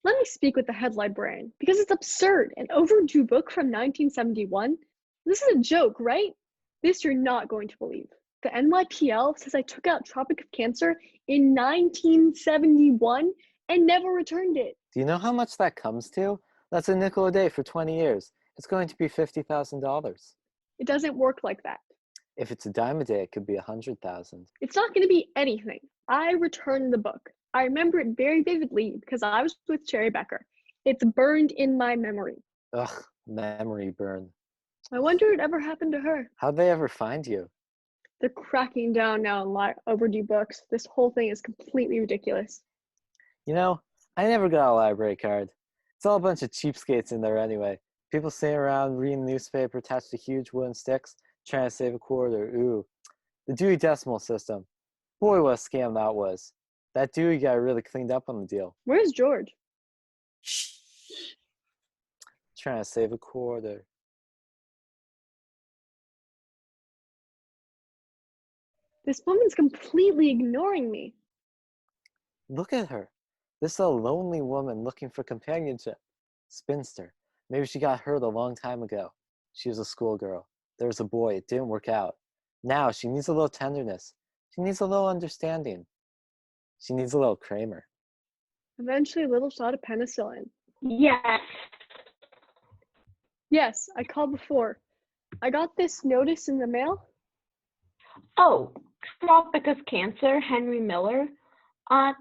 Let me speak with the head librarian, because it's absurd. An overdue book from 1971? This is a joke, right? This you're not going to believe. The NYPL says I took out Tropic of Cancer in 1971 and never returned it. Do you know how much that comes to? That's a nickel a day for 20 years. It's going to be $50,000. It doesn't work like that. If it's a dime a day, it could be 100,000. It's not going to be anything. I returned the book. I remember it very vividly because I was with Cherry Becker. It's burned in my memory. Ugh, memory burn. I wonder what ever happened to her. How'd they ever find you? They're cracking down now on overdue books. This whole thing is completely ridiculous. You know, I never got a library card. It's all a bunch of cheapskates in there anyway. People sitting around reading the newspaper attached to huge wooden sticks, trying to save a quarter. Ooh, the Dewey Decimal System. Boy, what a scam that was. That Dewey guy really cleaned up on the deal. Where's George? Trying to save a quarter. This woman's completely ignoring me. Look at her. This is a lonely woman looking for companionship. Spinster. Maybe she got hurt a long time ago. She was a schoolgirl. There was a boy. It didn't work out. Now she needs a little tenderness. She needs a little understanding. She needs a little Kramer. Eventually, a little shot of penicillin. Yes. Yes, I called before. I got this notice in the mail. Oh, Tropic of Cancer, Henry Miller.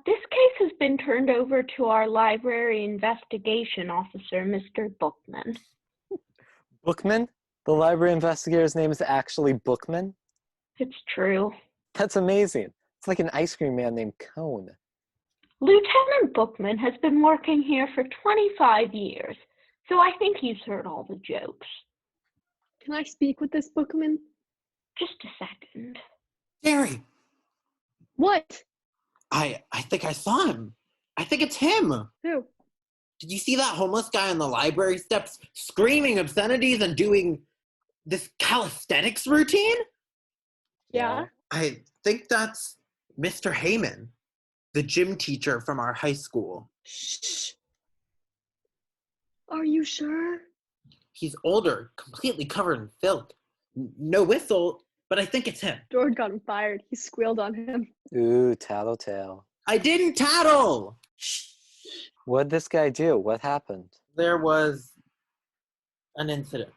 This case has been turned over to our library investigation officer, Mr. Bookman. Bookman? The library investigator's name is actually Bookman? It's true. That's amazing. It's like an ice cream man named Cone. Lieutenant Bookman has been working here for 25 years, so I think he's heard all the jokes. Can I speak with this Bookman? Just a second. Gary, What? I think I saw him. I think it's him. Who? Did you see that homeless guy on the library steps screaming obscenities and doing this calisthenics routine? Yeah. I think that's Mr. Heyman, the gym teacher from our high school. Shh. Are you sure? He's older, completely covered in filth. No whistle, but I think it's him. George got him fired. He squealed on him. Ooh, tattletale. I didn't tattle! Shh. What'd this guy do? What happened? There was an incident.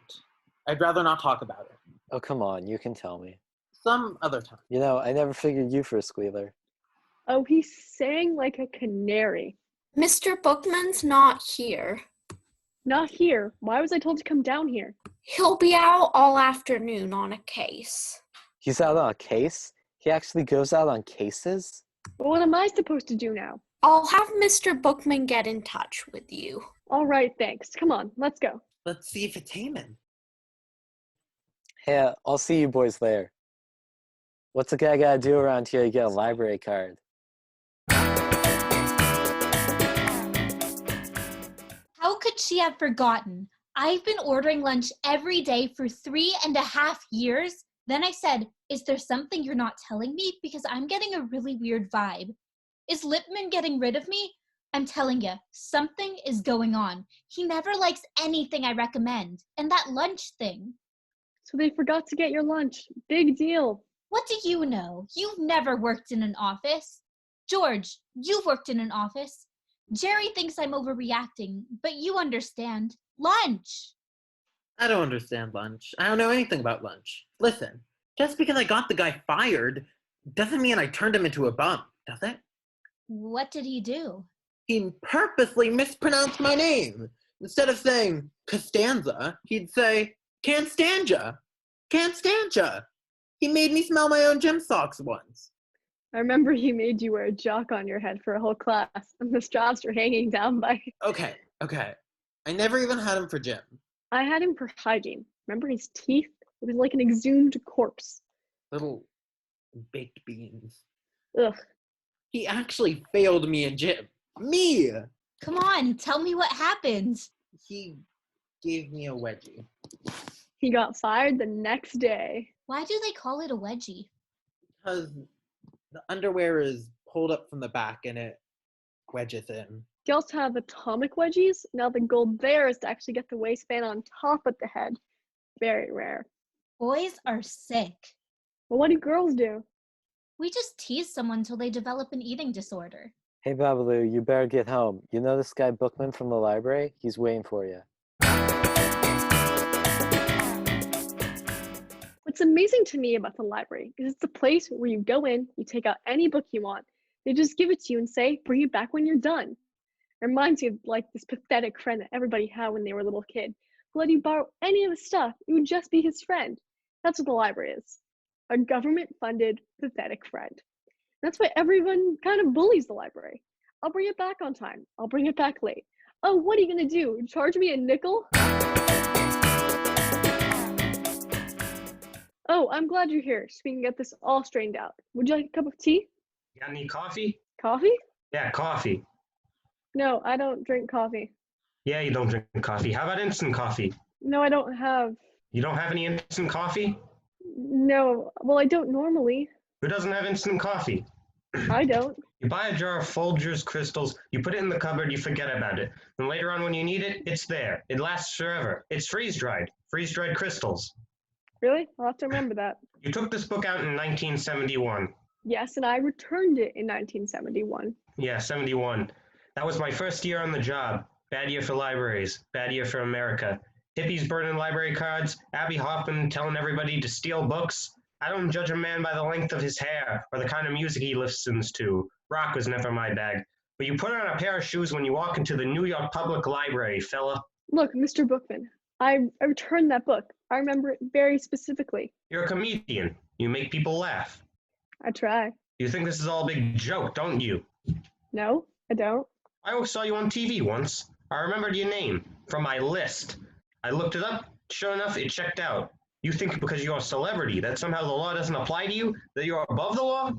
I'd rather not talk about it. Oh, come on. You can tell me. Some other time. You know, I never figured you for a squealer. Oh, he sang like a canary. Mr. Bookman's not here. Not here. Why was I told to come down here? He'll be out all afternoon on a case. He's out on a case? He actually goes out on cases? Well, what am I supposed to do now? I'll have Mr. Bookman get in touch with you. All right, thanks. Come on, let's go. Let's see if it's Heyman. Hey, I'll see you boys there. What's a guy gotta do around here to get a library card? How could she have forgotten? I've been ordering lunch every day for 3.5 years. Then I said, is there something you're not telling me? Because I'm getting a really weird vibe. Is Lipman getting rid of me? I'm telling you, something is going on. He never likes anything I recommend. And that lunch thing. So they forgot to get your lunch. Big deal. What do you know? You've never worked in an office. George, you've worked in an office. Jerry thinks I'm overreacting, but you understand. Lunch. I don't understand lunch. I don't know anything about lunch. Listen, just because I got the guy fired doesn't mean I turned him into a bum, does it? What did he do? He purposely mispronounced my name. Instead of saying Costanza, he'd say, can't stand ya. Can't stand ya. He made me smell my own gym socks once. I remember he made you wear a jock on your head for a whole class, and the straws were hanging down by. Okay. I never even had him for gym. I had him for hygiene. Remember his teeth? It was like an exhumed corpse. Little baked beans. Ugh. He actually failed me in gym. Me! Come on, tell me what happened. He gave me a wedgie. He got fired the next day. Why do they call it a wedgie? Because the underwear is pulled up from the back and it wedges in. You also have atomic wedgies. Now the goal there is to actually get the waistband on top of the head. Very rare. Boys are sick. Well, what do girls do? We just tease someone till they develop an eating disorder. Hey, Babalu, you better get home. You know this guy Bookman from the library? He's waiting for you. What's amazing to me about the library is it's a place where you go in, you take out any book you want. They just give it to you and say, bring it back when you're done. It reminds me of like this pathetic friend that everybody had when they were a little kid who let you borrow any of his stuff. It would just be his friend. That's what the library is. A government-funded, pathetic friend. That's why everyone kind of bullies the library. I'll bring it back on time. I'll bring it back late. Oh, what are you gonna do? Charge me a nickel? Oh, I'm glad you're here so we can get this all straightened out. Would you like a cup of tea? You got any coffee? Coffee? Yeah, coffee. No, I don't drink coffee. Yeah, you don't drink coffee. How about instant coffee? No, I don't have. You don't have any instant coffee? No, well, I don't normally. Who doesn't have instant coffee? I don't. You buy a jar of Folgers crystals, you put it in the cupboard, you forget about it. Then later on when you need it, it's there. It lasts forever. It's freeze-dried. Freeze-dried crystals. Really? I'll have to remember that. You took this book out in 1971. Yes, and I returned it in 1971. Yeah, 71. That was my first year on the job. Bad year for libraries. Bad year for America. Hippies burning library cards. Abby Hoffman telling everybody to steal books. I don't judge a man by the length of his hair or the kind of music he listens to. Rock was never my bag. But you put on a pair of shoes when you walk into the New York Public Library, fella. Look, Mr. Bookman, I returned that book. I remember it very specifically. You're a comedian. You make people laugh. I try. You think this is all a big joke, don't you? No, I don't. I saw you on TV once. I remembered your name from my list. I looked it up. Sure enough, it checked out. You think because you're a celebrity that somehow the law doesn't apply to you, that you're above the law?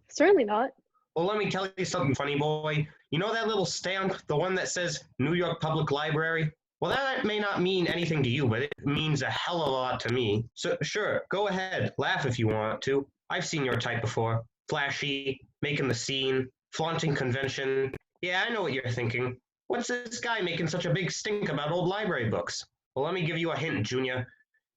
Certainly not. Well, let me tell you something, funny boy. You know that little stamp, the one that says New York Public Library? Well, that may not mean anything to you, but it means a hell of a lot to me. So, sure, go ahead, laugh if you want to. I've seen your type before. Flashy, making the scene, flaunting convention. Yeah, I know what you're thinking. What's this guy making such a big stink about old library books? Well, let me give you a hint, Junior.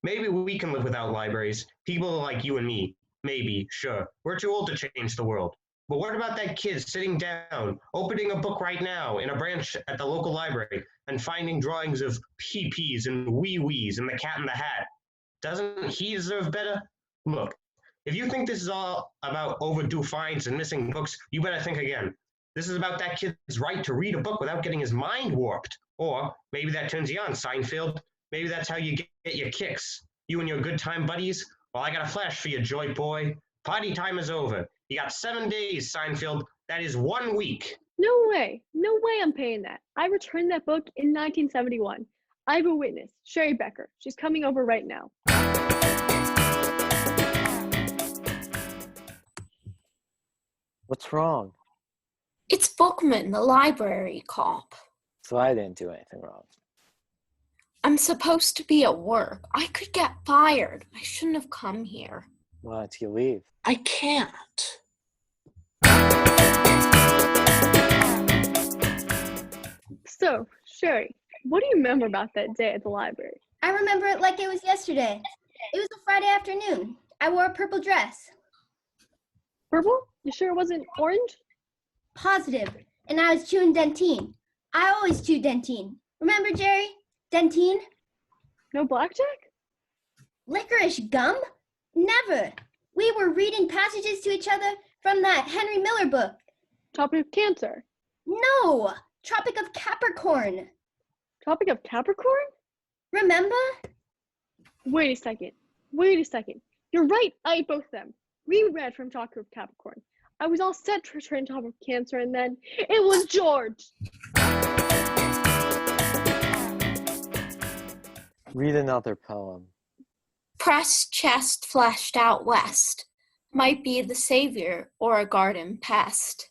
Maybe we can live without libraries. People like you and me. Maybe, sure. We're too old to change the world. But what about that kid sitting down, opening a book right now in a branch at the local library and finding drawings of pee-pees and wee-wees and the Cat in the Hat? Doesn't he deserve better? Look, if you think this is all about overdue fines and missing books, you better think again. This is about that kid's right to read a book without getting his mind warped. Or maybe that turns you on, Seinfeld. Maybe that's how you get your kicks. You and your good time buddies. Well, I got a flash for you, Joy Boy. Party time is over. You got 7 days, Seinfeld. That is 1 week. No way. No way I'm paying that. I returned that book in 1971. I have a witness, Sherry Becker. She's coming over right now. What's wrong? It's Bookman, the library cop. So I didn't do anything wrong. I'm supposed to be at work. I could get fired. I shouldn't have come here. Why don't you leave? I can't. So, Sherry, what do you remember about that day at the library? I remember it like it was yesterday. It was a Friday afternoon. I wore a purple dress. Purple? You sure it wasn't orange? Positive. And I was chewing Dentine. I always chew Dentine. Remember, Jerry? Dentine? No blackjack? Licorice gum? Never. We were reading passages to each other from that Henry Miller book. Tropic of Cancer. No! Tropic of Capricorn. Tropic of Capricorn? Remember? Wait a second. You're right, I ate both of them. We read from Tropic of Capricorn. I was all set to return Tropic of Cancer, and then it was George. Read another poem. Pressed chest flashed out west. Might be the savior or a garden pest.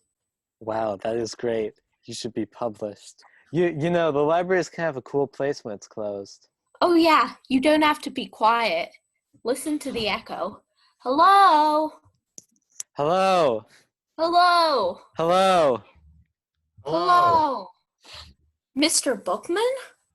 Wow, that is great. You should be published. You know, the library is kind of a cool place when it's closed. Oh yeah, you don't have to be quiet. Listen to the echo. Hello? Hello. Hello? Hello. Hello? Mr. Bookman?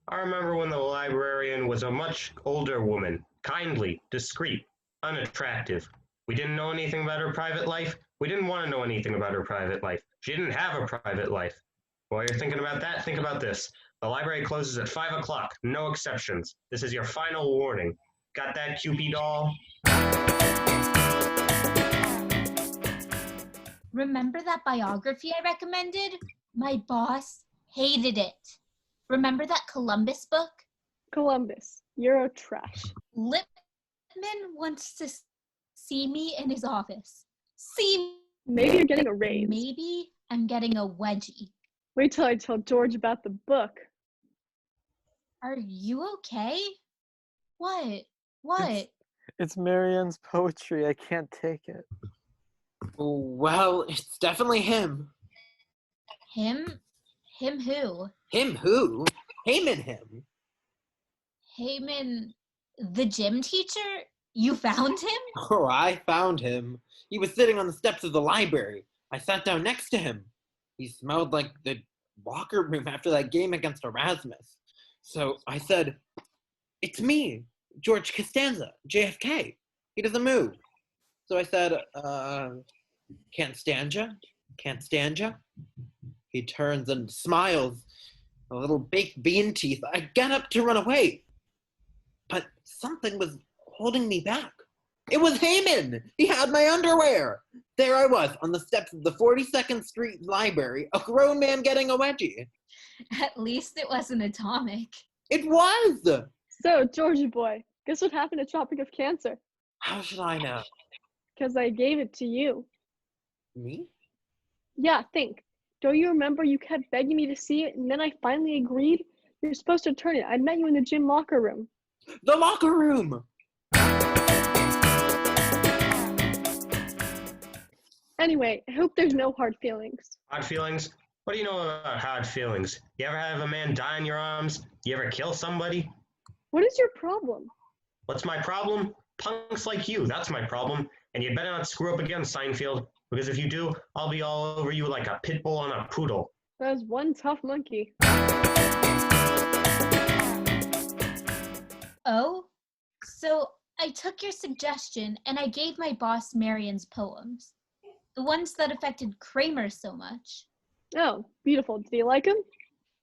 I remember when the librarian was a much older woman, kindly, discreet, unattractive. We didn't know anything about her private life. We didn't want to know anything about her private life. She didn't have a private life. While you're thinking about that, think about this. The library closes at 5 o'clock, no exceptions. This is your final warning. Got that, Cupid doll? Remember that biography I recommended? My boss hated it. Remember that Columbus book? Columbus, you're a trash. Lipman wants to see me in his office. See, Maybe you're getting a raise. maybe I'm getting a wedgie. Wait till I tell George about the book. Are you okay? What? It's Marianne's poetry. I can't take it. Well, it's definitely him. Him? Him who? Him who? Heyman him. Heyman, the gym teacher? You found him? Oh, I found him. He was sitting on the steps of the library. I sat down next to him. He smelled like the locker room after that game against Erasmus. So I said, "It's me, George Costanza, JFK. He doesn't move." So I said, "Can't stand ya? Can't stand ya?" He turns and smiles, a little baked bean teeth. I got up to run away, but something was holding me back. It was Heyman. He had my underwear. There I was on the steps of the 42nd Street Library, a grown man getting a wedgie. At least it wasn't atomic. It was. So, Georgie boy, guess what happened to Tropic of Cancer? How should I know? Because I gave it to you. Me? Yeah, think. Don't you remember you kept begging me to see it, and then I finally agreed? You're supposed to return it. I met you in the gym locker room. The locker room. Anyway, I hope there's no hard feelings. Hard feelings? What do you know about hard feelings? You ever have a man die in your arms? You ever kill somebody? What is your problem? What's my problem? Punks like you, that's my problem. And you better not screw up again, Seinfeld, because if you do, I'll be all over you like a pit bull on a poodle. That was one tough monkey. Oh? So I took your suggestion and I gave my boss Marian's poems. The ones that affected Kramer so much. Oh, beautiful. Did you like him?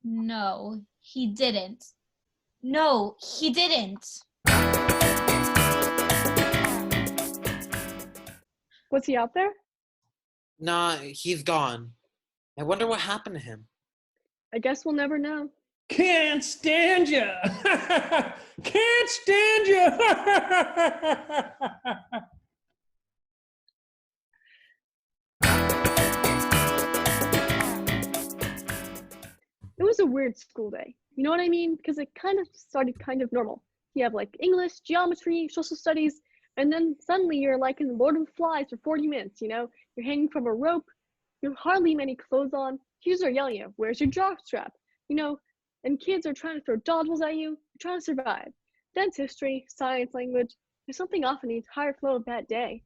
No, he didn't. No, he didn't. Was he out there? Nah, he's gone. I wonder what happened to him. I guess we'll never know. Can't stand ya! Can't stand ya! It was a weird school day. You know what I mean? Because it kind of started kind of normal. You have like English, geometry, social studies, and then suddenly you're like in the Lord of the Flies for 40 minutes, you know? You're hanging from a rope, you have hardly any clothes on, teachers are yelling at you, where's your jock strap? You know, and kids are trying to throw dodgeballs at you, you're trying to survive. Then it's history, science, language, there's something off in the entire flow of that day.